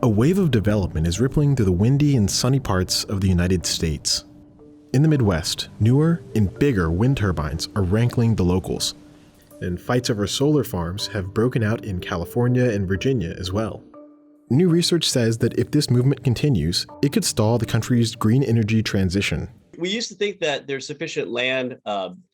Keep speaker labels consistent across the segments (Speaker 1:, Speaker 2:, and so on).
Speaker 1: A wave of development is rippling through the windy and sunny parts of the United States. In the Midwest, newer and bigger wind turbines are rankling the locals, and fights over solar farms have broken out in California and Virginia as well. New research says that if this movement continues, it could stall the country's green energy transition.
Speaker 2: We used to think that there's sufficient land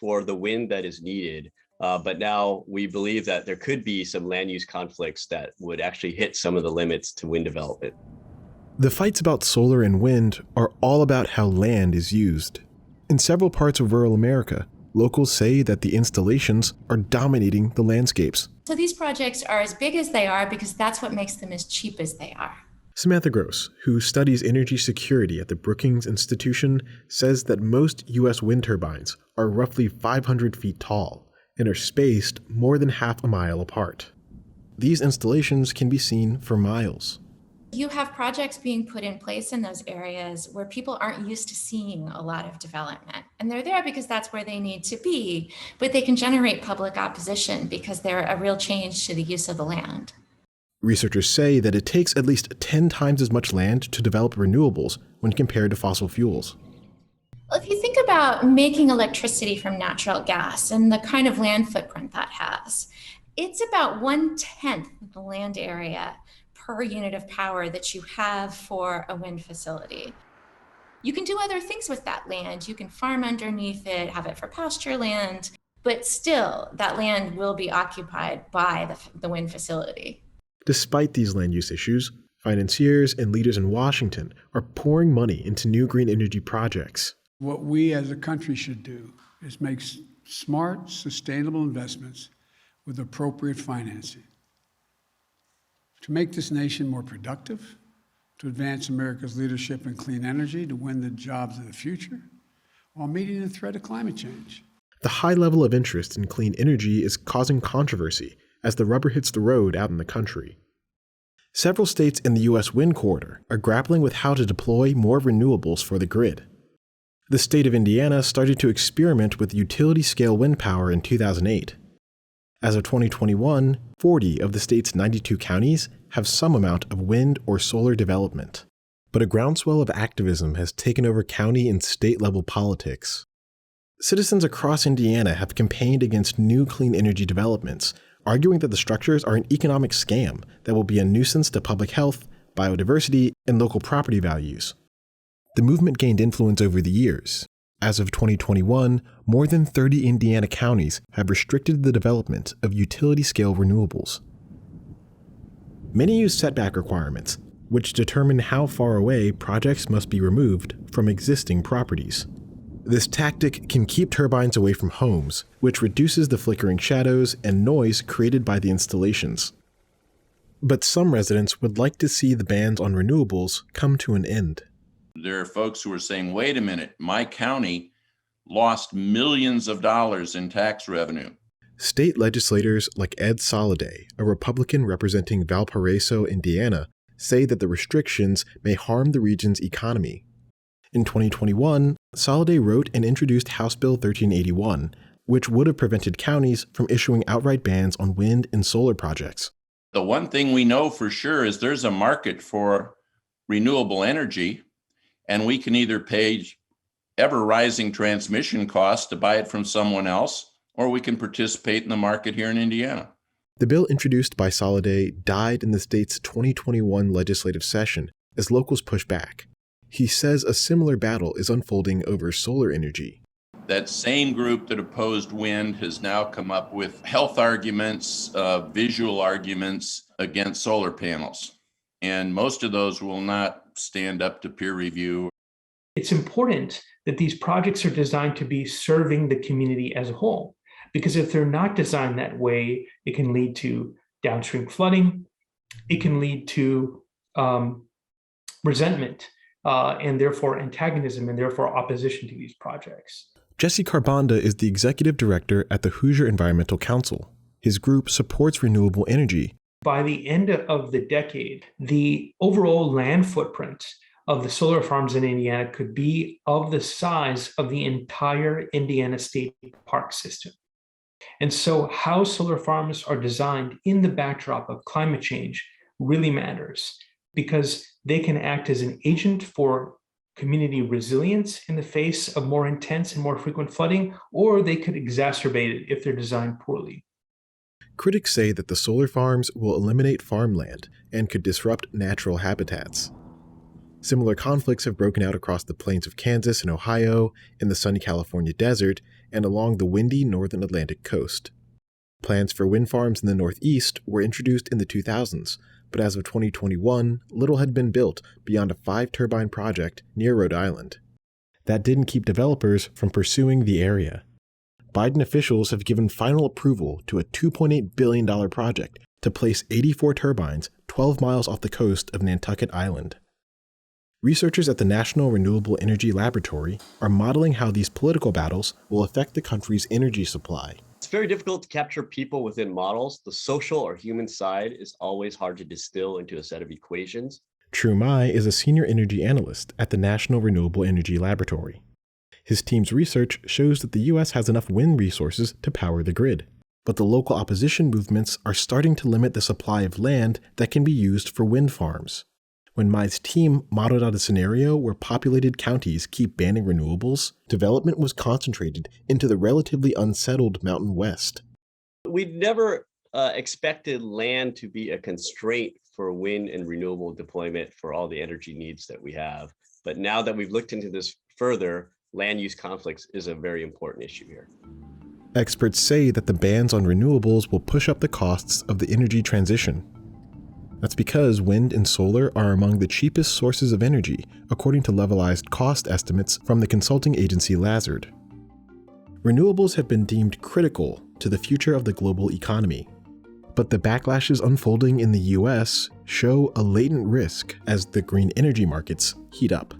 Speaker 2: for the wind that is needed, but now we believe that there could be some land use conflicts that would actually hit some of the limits to wind development.
Speaker 1: The fights about solar and wind are all about how land is used. In several parts of rural America, locals say that the installations are dominating the landscapes.
Speaker 3: So these projects are as big as they are because that's what makes them as cheap as they are.
Speaker 1: Samantha Gross, who studies energy security at the Brookings Institution, says that most U.S. wind turbines are roughly 500 feet tall and are spaced more than half a mile apart. These installations can be seen for miles.
Speaker 3: You have projects being put in place in those areas where people aren't used to seeing a lot of development. And they're there because that's where they need to be, but they can generate public opposition because they're a real change to the use of the land.
Speaker 1: Researchers say that it takes at least 10 times as much land to develop renewables when compared to fossil fuels.
Speaker 3: Well, if you think about making electricity from natural gas and the kind of land footprint that has, it's about 1/10 of the land area per unit of power that you have for a wind facility. You can do other things with that land. You can farm underneath it, have it for pasture land, but still that land will be occupied by the wind facility.
Speaker 1: Despite these land use issues, financiers and leaders in Washington are pouring money into new green energy projects.
Speaker 4: What we as a country should do is make smart, sustainable investments with appropriate financing to make this nation more productive, to advance America's leadership in clean energy, to win the jobs of the future, while meeting the threat of climate change.
Speaker 1: The high level of interest in clean energy is causing controversy as the rubber hits the road out in the country. Several states in the U.S. wind corridor are grappling with how to deploy more renewables for the grid. The state of Indiana started to experiment with utility-scale wind power in 2008. As of 2021, 40 of the state's 92 counties have some amount of wind or solar development. But a groundswell of activism has taken over county and state-level politics. Citizens across Indiana have campaigned against new clean energy developments, arguing that the structures are an economic scam that will be a nuisance to public health, biodiversity, and local property values. The movement gained influence over the years. As of 2021, more than 30 Indiana counties have restricted the development of utility-scale renewables. Many use setback requirements, which determine how far away projects must be removed from existing properties. This tactic can keep turbines away from homes, which reduces the flickering shadows and noise created by the installations. But some residents would like to see the bans on renewables come to an end.
Speaker 5: There are folks who are saying, wait a minute, my county lost millions of dollars in tax revenue.
Speaker 1: State legislators like Ed Soliday, a Republican representing Valparaiso, Indiana, say that the restrictions may harm the region's economy. In 2021, Soliday wrote and introduced House Bill 1381, which would have prevented counties from issuing outright bans on wind and solar projects.
Speaker 5: The one thing we know for sure is there's a market for renewable energy, and we can either pay ever-rising transmission costs to buy it from someone else, or we can participate in the market here in Indiana.
Speaker 1: The bill introduced by Soliday died in the state's 2021 legislative session as locals push back. He says a similar battle is unfolding over solar energy.
Speaker 5: That same group that opposed wind has now come up with health arguments, visual arguments against solar panels. And most of those will not stand up to peer review.
Speaker 6: It's important that these projects are designed to be serving the community as a whole, because if they're not designed that way, it can lead to downstream flooding, it can lead to resentment, and therefore antagonism, and therefore opposition to these projects.
Speaker 1: Jesse Carbonda is the executive director at the Hoosier Environmental Council. His group supports renewable energy.
Speaker 6: By the end of the decade, the overall land footprint of the solar farms in Indiana could be of the size of the entire Indiana State Park system. And so how solar farms are designed in the backdrop of climate change really matters. because they can act as an agent for community resilience in the face of more intense and more frequent flooding, or they could exacerbate it if they're designed poorly.
Speaker 1: Critics say that the solar farms will eliminate farmland and could disrupt natural habitats. Similar conflicts have broken out across the plains of Kansas and Ohio, in the sunny California desert, and along the windy northern Atlantic coast. Plans for wind farms in the Northeast were introduced in the 2000s, but as of 2021, little had been built beyond a 5-turbine project near Rhode Island. That didn't keep developers from pursuing the area. Biden officials have given final approval to a $2.8 billion project to place 84 turbines 12 miles off the coast of Nantucket Island. Researchers at the National Renewable Energy Laboratory are modeling how these political battles will affect the country's energy supply.
Speaker 2: It's very difficult to capture people within models. The social or human side is always hard to distill into a set of equations.
Speaker 1: True Mai is a senior energy analyst at the National Renewable Energy Laboratory. His team's research shows that the U.S. has enough wind resources to power the grid, but the local opposition movements are starting to limit the supply of land that can be used for wind farms. When Mai's team modeled out a scenario where populated counties keep banning renewables, development was concentrated into the relatively unsettled Mountain West.
Speaker 2: We never expected land to be a constraint for wind and renewable deployment for all the energy needs that we have. But now that we've looked into this further, land use conflicts is a very important issue here.
Speaker 1: Experts say that the bans on renewables will push up the costs of the energy transition. That's because wind and solar are among the cheapest sources of energy, according to levelized cost estimates from the consulting agency Lazard. Renewables have been deemed critical to the future of the global economy, but the backlashes unfolding in the US show a latent risk as the green energy markets heat up.